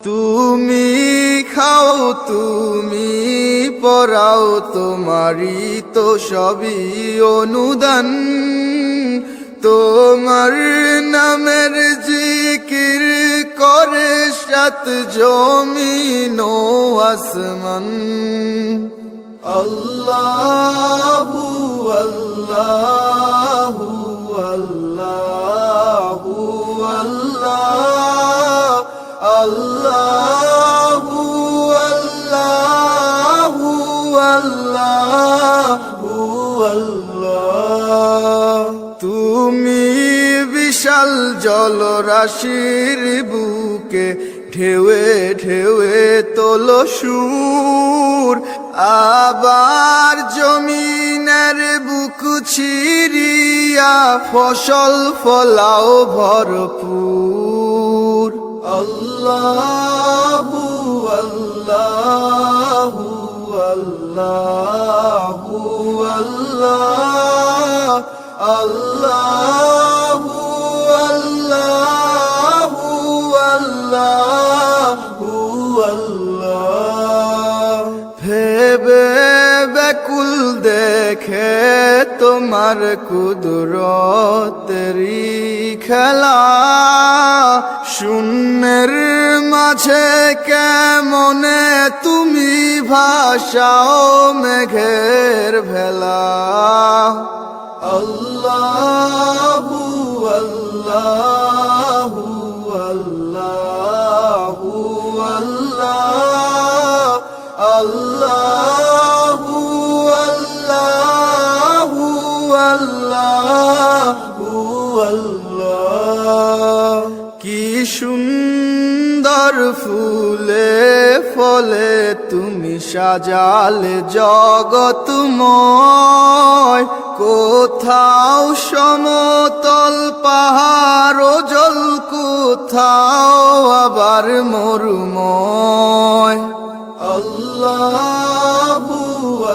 তুমি খাও তুমি পরাও তোমারই তো সবই অনুদান। তোমার নামের জিকির করে সাত জমিন ও আসমান। আল্লাহু আল্লাহু আল্লাহু আল্লাহ আল্লাহু আল্লাহু আল্লাহু আল্লাহ। তুমি বিশাল জলরাশির বুকে ঢেউয়ে ঢেউয়ে তোলো সুর, আবার জমিনের বুক ছিড়িয়া ফসল ফলাও ভরপুর। আল্লাহু আল্লাহু আল্লাহু আল্লাহ আল্লাহু আল্লাহু আল্লাহু আল্লাহ। ভেবে ব্যাকুল দেখে তোমার কুদরতেরি খেলা, শূন্যের মাঝে কেমনে তুমি ভাসাও মেঘের ভেলা। আল্লাহু আল্লাহু আল্লাহু আল্লাহ আল্লাহু আল্লাহু আল্লাহু আল্লাহ। কি সুন্দর ফুলে ফলে তুমি সাজালে জগৎময়, কোথাও সমতল পাহাড় ও জল, কোথাও আবার মরুময়। আল্লাহু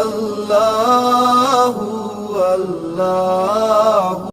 আল্লাহু আল্লাহ।